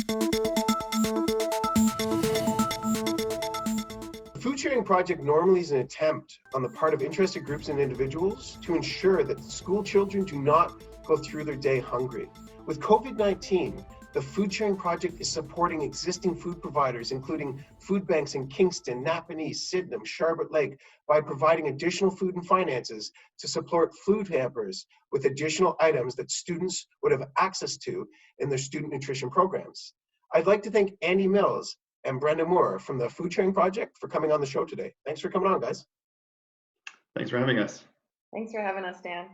The food sharing project normally is an attempt on the part of interested groups and individuals to ensure that school children do not go through their day hungry. With COVID-19, the food sharing project is supporting existing food providers, including food banks in Kingston, Napanee, Sydenham, Charlotte Lake, by providing additional food and finances to support food hampers with additional items that students would have access to in their student nutrition programs. I'd like to thank Andy Mills and Brenda Moore from the Food Sharing Project for coming on the show today. Thanks for coming on, guys. Thanks for having us. Thanks for having us, Dan.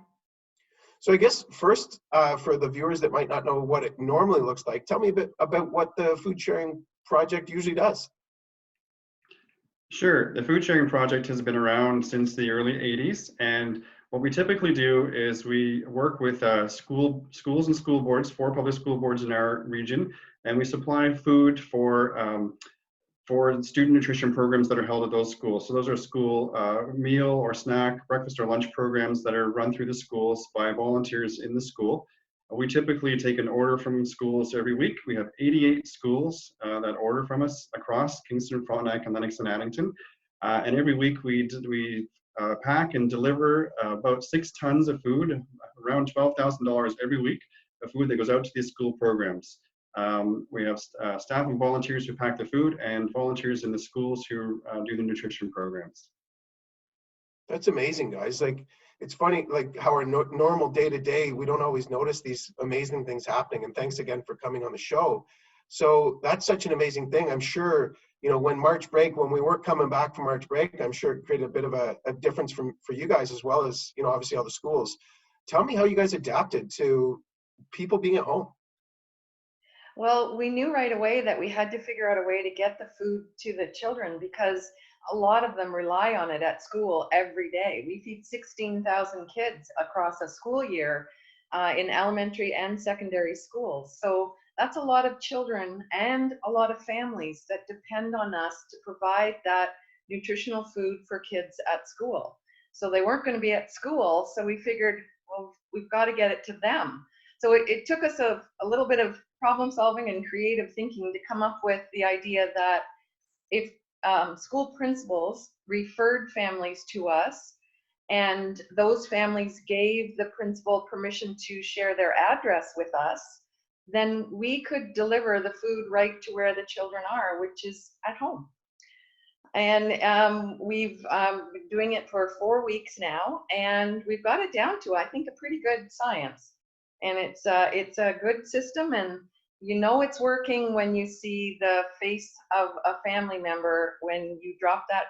So I guess first, for the viewers that might not know what it normally looks like, tell me a bit about what the Food Sharing Project usually does. Sure. The Food Sharing Project has been around since the early 80s, and what we typically do is we work with schools and school boards, 4 public school boards in our region, and we supply food for student nutrition programs that are held at those schools. So those are school meal or snack, breakfast or lunch programs that are run through the schools by volunteers in the school. We typically take an order from schools every week. We have 88 schools that order from us across Kingston, Frontenac, and Lennox and Addington. And every week we pack and deliver about 6 tons of food, around $12,000 every week of food that goes out to these school programs. We have staff and volunteers who pack the food and volunteers in the schools who do the nutrition programs. That's amazing, guys. Like, it's funny, like how our normal day-to-day, we don't always notice these amazing things happening. And thanks again for coming on the show. So that's such an amazing thing. I'm sure, you know, when we weren't coming back from March break, I'm sure it created a bit of a difference for you guys, as well as, you know, obviously all the schools. Tell me how you guys adapted to people being at home. Well, we knew right away that we had to figure out a way to get the food to the children because a lot of them rely on it at school every day. We feed 16,000 kids across a school year in elementary and secondary schools. So that's a lot of children and a lot of families that depend on us to provide that nutritional food for kids at school. So they weren't going to be at school, so we figured, well, we've got to get it to them. So it took us a little bit of problem solving and creative thinking to come up with the idea that if school principals referred families to us and those families gave the principal permission to share their address with us, then we could deliver the food right to where the children are, which is at home. And we've been doing it for 4 weeks now, and we've got it down to, I think, a pretty good science. And it's a good system, and you know it's working when you see the face of a family member when you drop that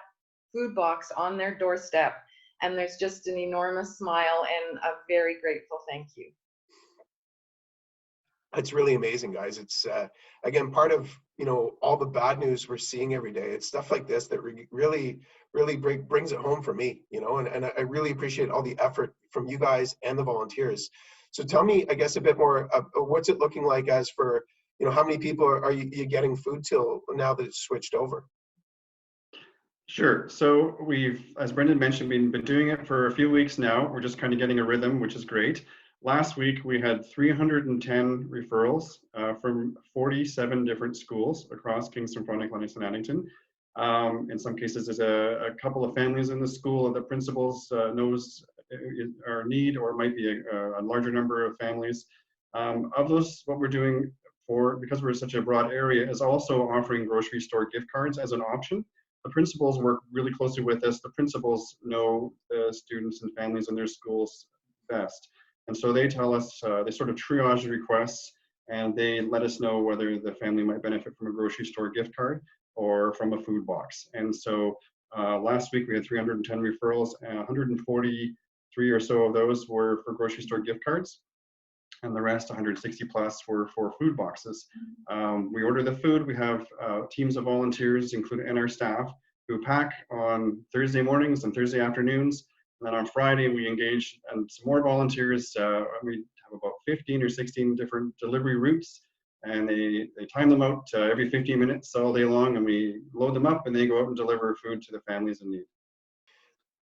food box on their doorstep, and there's just an enormous smile and a very grateful thank you. It's really amazing, guys. It's again, part of, you know, all the bad news we're seeing every day. It's stuff like this that really brings it home for me, you know, and I really appreciate all the effort from you guys and the volunteers. So tell me, I guess, a bit more, what's it looking like as for, you know, how many people are you getting food to now that it's switched over? Sure. So we've, as Brendan mentioned, we've been doing it for a few weeks now. We're just kind of getting a rhythm, which is great. Last week, we had 310 referrals from 47 different schools across Kingston, Frontenac, Lennox, and Addington. In some cases, there's a couple of families in the school that the principals knows our need, or it might be a larger number of families. Of those, what we're doing because we're such a broad area, is also offering grocery store gift cards as an option. The principals work really closely with us. The principals know the students and families in their schools best. And so they tell us, they sort of triage requests, and they let us know whether the family might benefit from a grocery store gift card or from a food box. And so last week we had 310 referrals, and 143 or so of those were for grocery store gift cards, and the rest, 160 plus, were for food boxes. We order the food. We have teams of volunteers, including our staff, who pack on Thursday mornings and Thursday afternoons. And then on Friday, we engage and some more volunteers. We have about 15 or 16 different delivery routes, and they time them out every 15 minutes all day long, and we load them up, and they go out and deliver food to the families in need.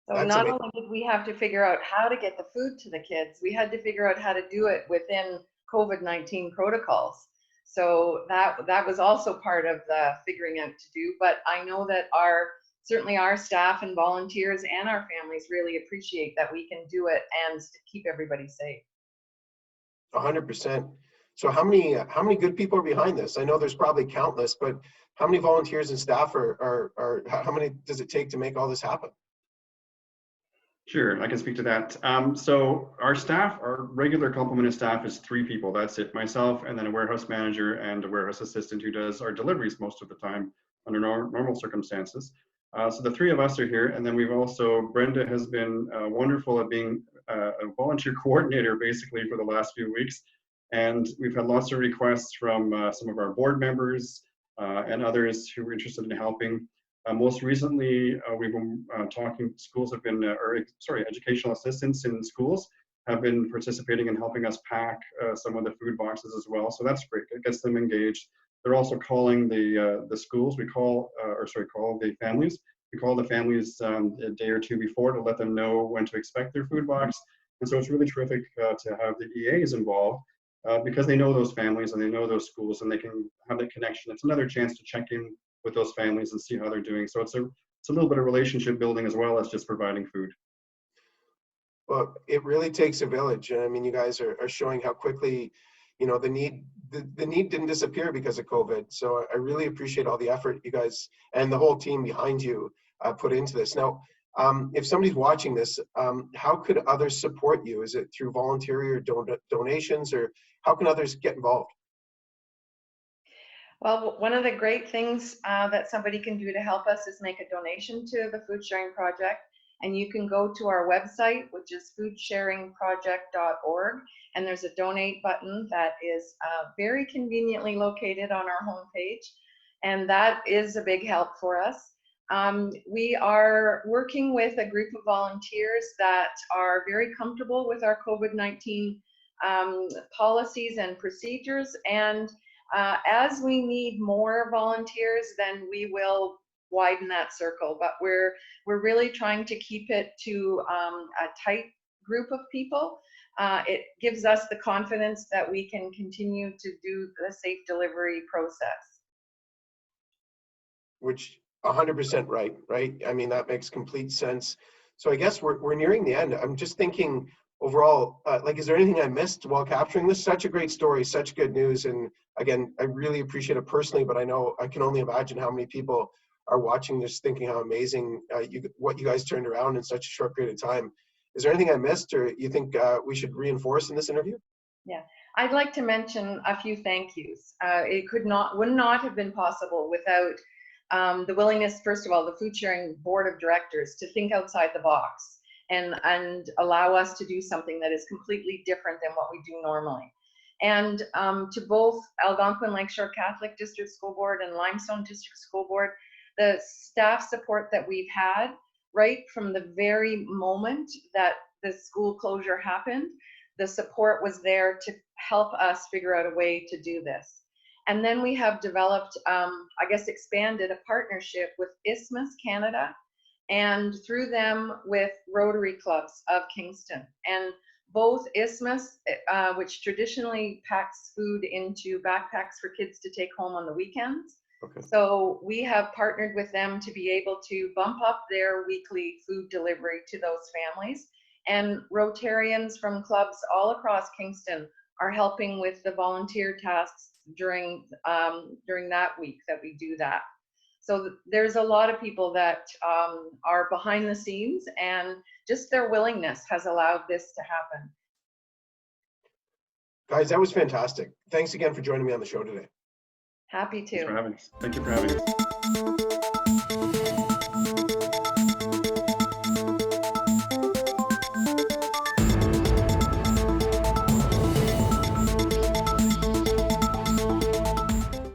So not only did we have to figure out how to get the food to the kids, we had to figure out how to do it within COVID-19 protocols. So that was also part of the figuring out to do. But I know that certainly our staff and volunteers and our families really appreciate that we can do it and keep everybody safe. 100%. So how many good people are behind this? I know there's probably countless, but how many volunteers and staff are how many does it take to make all this happen? Sure, I can speak to that. So our staff, our regular complement of staff is 3 people. That's it, myself, and then a warehouse manager and a warehouse assistant who does our deliveries most of the time under normal circumstances. So the 3 of us are here, and then we've also, Brenda has been wonderful at being a volunteer coordinator basically for the last few weeks. And we've had lots of requests from some of our board members and others who are interested in helping. Most recently, we've been talking, schools have been, educational assistants in schools have been participating in helping us pack some of the food boxes as well. So that's great, it gets them engaged. They're also calling the schools, call the families. We call the families a day or 2 before to let them know when to expect their food box. And so it's really terrific to have the EAs involved because they know those families and they know those schools and they can have that connection. It's another chance to check in with those families and see how they're doing. So it's a little bit of relationship building as well as just providing food. Well, it really takes a village. I mean, you guys are showing how quickly, the need didn't disappear because of COVID. So I really appreciate all the effort you guys and the whole team behind you put into this. Now, if somebody's watching this, how could others support you? Is it through voluntary or donations, or how can others get involved? Well, one of the great things that somebody can do to help us is make a donation to the Food Sharing Project. And you can go to our website, which is foodsharingproject.org, and there's a donate button that is very conveniently located on our homepage. And that is a big help for us. We are working with a group of volunteers that are very comfortable with our COVID-19 policies and procedures. And as we need more volunteers, then we will widen that circle. But we're really trying to keep it to a tight group of people. It gives us the confidence that we can continue to do the safe delivery process. Which 100% right? I mean, that makes complete sense. So I guess we're nearing the end. I'm just thinking overall, is there anything I missed while capturing this? Such a great story, such good news. And again, I really appreciate it personally, but I know I can only imagine how many people are watching this thinking how amazing what you guys turned around in such a short period of time. Is there anything I missed or you think we should reinforce in this interview? Yeah, I'd like to mention a few thank yous. It would not have been possible without the willingness, first of all, the Food Sharing Board of Directors to think outside the box and allow us to do something that is completely different than what we do normally. And to both Algonquin Lakeshore Catholic District School Board and Limestone District School Board, the staff support that we've had right from the very moment that the school closure happened, the support was there to help us figure out a way to do this. And then we have developed, expanded a partnership with Isthmus Canada, and through them with Rotary Clubs of Kingston. And both Isthmus, which traditionally packs food into backpacks for kids to take home on the weekends. Okay. So we have partnered with them to be able to bump up their weekly food delivery to those families. And Rotarians from clubs all across Kingston are helping with the volunteer tasks during that week that we do that. So there's a lot of people that are behind the scenes, and just their willingness has allowed this to happen. Guys, that was fantastic. Thanks again for joining me on the show today. Happy to. Thanks for having us. Thank you for having us.